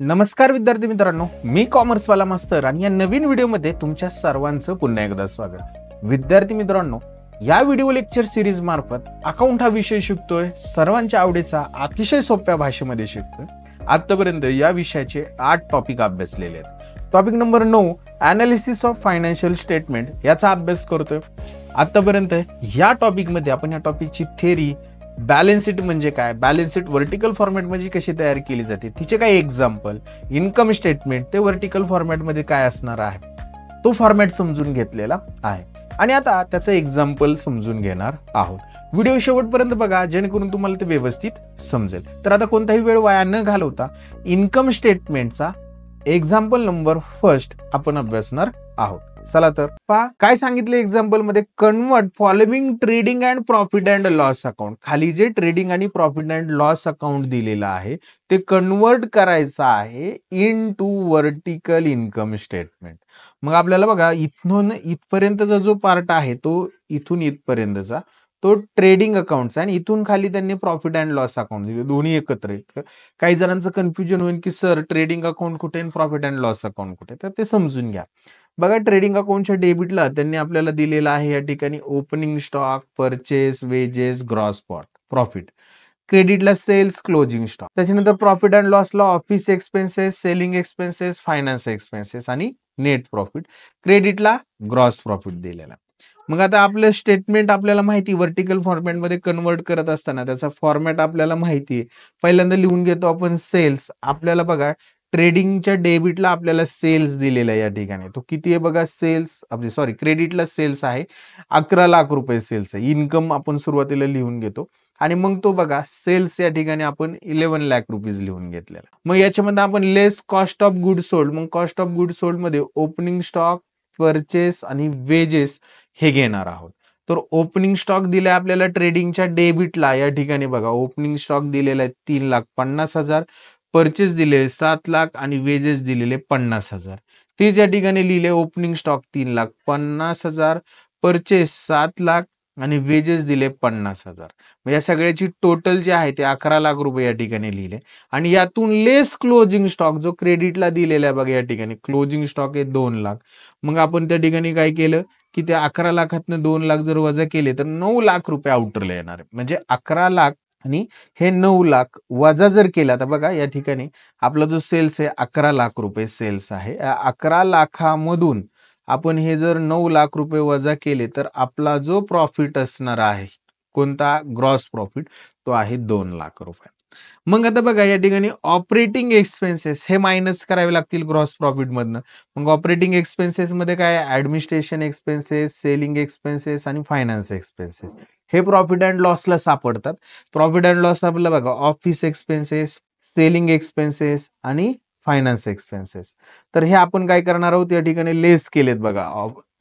नमस्कार विद्यार्थी मित्रांनो, मी कॉमर्सवाला मास्तर आणि या नवीन व्हिडिओमध्ये तुमच्या सर्वांचं पुन्हा एकदा स्वागत. विद्यार्थी मित्रांनो, या व्हिडिओ लेक्चर सिरीज मार्फत अकाउंट हा विषय शिकतोय. सर्वांच्या आवडीचा अतिशय सोप्या भाषेमध्ये शिकतोय. आतापर्यंत या विषयाचे 8 टॉपिक अभ्यासलेले आहेत. Topic number 9 analysis of financial statement याचा अभ्यास करतोय. आतापर्यंत या टॉपिकमध्ये आपण या टॉपिकची थेरी, बॅलन्स शीट म्हणजे काय, बॅलन्स शीट व्हर्टिकल फॉर्मॅटमध्ये कशी तयार केली जाते, तिचे काय एक्झाम्पल, इन्कम स्टेटमेंट ते व्हर्टिकल फॉर्मॅटमध्ये काय असणार आहे, तो फॉर्मॅट समजून घेतलेला आहे. आणि आता त्याचं एक्झाम्पल समजून घेणार आहोत. व्हिडिओ शेवटपर्यंत बघा जेणेकरून तुम्हाला ते व्यवस्थित समजेल. तर आता कोणताही वेळ वाया न घालवता इन्कम स्टेटमेंटचा एक्झाम्पल नंबर फर्स्ट आपण अभ्यासणार आहोत. चला तर पहा काय सांगितले एक्झाम्पल मध्ये. Convert following trading and profit and loss account. खाली जे ट्रेडिंग आणि प्रॉफिट अँड लॉस अकाउंट दिलेलं आहे ते कन्वर्ट करायचं आहे into vertical income statement. मग आपल्याला बघा इथून इथपर्यंतचा जो पार्ट आहे तो इथून इथपर्यंतचा तो ट्रेडिंग अकाउंटचा आणि इथून खाली त्यांनी प्रॉफिट अँड लॉस अकाउंट दिले, दोन्ही एकत्र आहेत. काही जणांचं कन्फ्युजन होईल की सर ट्रेडिंग अकाउंट कुठे आणि प्रॉफिट अँड लॉस अकाउंट कुठे, तर ते समजून घ्या. बघा ट्रेडिंग अकाउंटच्या डेबिटला त्यांनी आपल्याला दिलेला आहे या ठिकाणी opening stock, purchase, wages, gross profit. क्रेडिटला सेल्स, क्लोजिंग स्टॉक. त्याच्यानंतर प्रॉफिट अँड लॉसला office expenses, selling expenses, finance expenses आणि नेट प्रॉफिट. क्रेडिटला ग्रॉस प्रॉफिट दिलेला. मग आता आपलं स्टेटमेंट आपल्याला माहिती व्हर्टिकल फॉर्मॅटमध्ये कन्वर्ट करत असताना त्याचा फॉर्मॅट आपल्याला माहिती आहे. पहिल्यांदा लिहून घेतो आपण सेल्स. आपल्याला बघा ट्रेडिंगच्या डेबिटला आपल्याला सेल्स दिलेला आहे या ठिकाणी. तो किती आहे बघा, सेल्स आपली सॉरी क्रेडिटला सेल्स आहे 11 लाख रुपये सेल्स आहे. इन्कम आपण सुरुवातीला लिहून घेतो आणि मग तो बघा सेल्स या ठिकाणी आपण 11 लाख रुपीज लिहून घेतलेला. मग याच्यामध्ये आपण लेस कॉस्ट ऑफ गुड सोल्ड. मग कॉस्ट ऑफ गुड सोल्ड मध्ये ओपनिंग स्टॉक, परचेस आणि वेजेस हे घेणार आहोत. तर ओपनिंग स्टॉक दिलाय आपल्याला ट्रेडिंगच्या डेबिटला या ठिकाणी बघा ओपनिंग स्टॉक दिलेला आहे 3,50,000, परचेस दिले 7 लाख आणि वेजेस दिलेले 50,000. तेच या ठिकाणी लिहिले ओपनिंग स्टॉक 3,50,000, परचेस 7 लाख आणि वेजेस दिले 50,000. मग या सगळ्याची टोटल जे आहे ते 11 लाख रुपये या ठिकाणी लिहिले. आणि यातून लेस क्लोजिंग स्टॉक जो क्रेडिटला दिलेला आहे बघा या ठिकाणी क्लोजिंग स्टॉक आहे 2 लाख. मग आपण त्या ठिकाणी काय केलं की त्या 11 लाखातनं 2 लाख जर वजा केले तर 9 लाख रुपये आउटरला येणार. म्हणजे 11 लाख आणि हे 9 लाख वजा जर केला तर बघा या ठिकाणी आपला जो सेल्स आहे 11 लाख रुपये सेल्स आहे. 11 लाखामधून आपण हे जर 9 लाख रुपये वजा केले तर आपला जो प्रॉफिट असणार आहे कोणता, ग्रॉस प्रॉफिट, तो आहे 2 लाख रुपये. मग आता बघा या ठिकाणी ऑपरेटिंग एक्सपेन्सेस हे मायनस करावे लागतील ग्रॉस प्रॉफिट मधनं. मग ऑपरेटिंग एक्सपेन्सेस मध्ये काय, ऍडमिनिस्ट्रेशन एक्सपेन्सेस, सेलिंग एक्सपेन्सेस आणि फायनान्स एक्सपेन्सेस हे प्रॉफिट अँड लॉसला सापडतात. प्रॉफिट अँड लॉस आपल्याला बघा ऑफिस एक्सपेन्सेस, सेलिंग एक्सपेन्सेस आणि फायनान्स एक्सपेन्सेस. तर हे आपण काय करणार आहोत या ठिकाणी लेस केलेत बघा.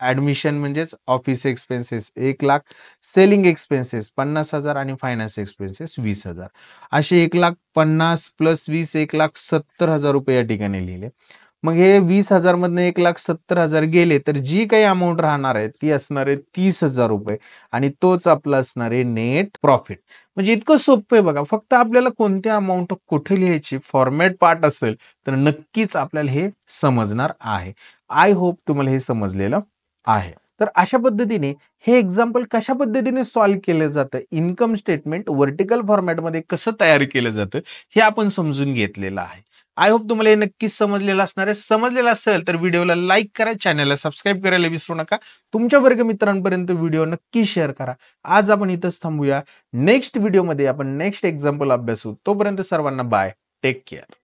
ऍडमिशन म्हणजेच office expenses 1 lakh, selling expenses 50,000 आणि फायनान्स एक्सपेन्सेस 20,000. असे 1,50,000 प्लस 20 1,70,000 रुपये या ठिकाणी लिहिले. मग हे 20,000 मधनं 1,70,000 गेले तर जी काही अमाऊंट राहणार आहे ती असणार आहे 30,000 रुपये आणि तोच आपला असणार आहे नेट प्रॉफिट. म्हणजे इतकं सोपं आहे बघा. फक्त आपल्याला कोणत्या अमाऊंट कुठे लिहायची फॉर्मॅट पार्ट असेल तर नक्कीच आपल्याला हे समजणार आहे. आय होप तुम्हाला हे समजलेलं आहे. तर अशा पद्धतीने हे एक्झाम्पल कशा पद्धतीने सॉल्व्ह केलं जातं, इन्कम स्टेटमेंट व्हर्टिकल फॉर्मॅटमध्ये कसं तयार केलं जातं हे आपण समजून घेतलेलं आहे. आय होप तुम्हाला हे नक्कीच समजलेलं असणार आहे. समजलेलं असेल तर व्हिडिओला लाईक करा, चॅनलला सबस्क्राईब करायला विसरू नका. तुमच्या वर्गमित्रांपर्यंत व्हिडिओ नक्की शेअर करा. आज आपण इथंच थांबूया. नेक्स्ट व्हिडिओमध्ये आपण नेक्स्ट एक्झाम्पल अभ्यासू. तोपर्यंत सर्वांना बाय, टेक केअर.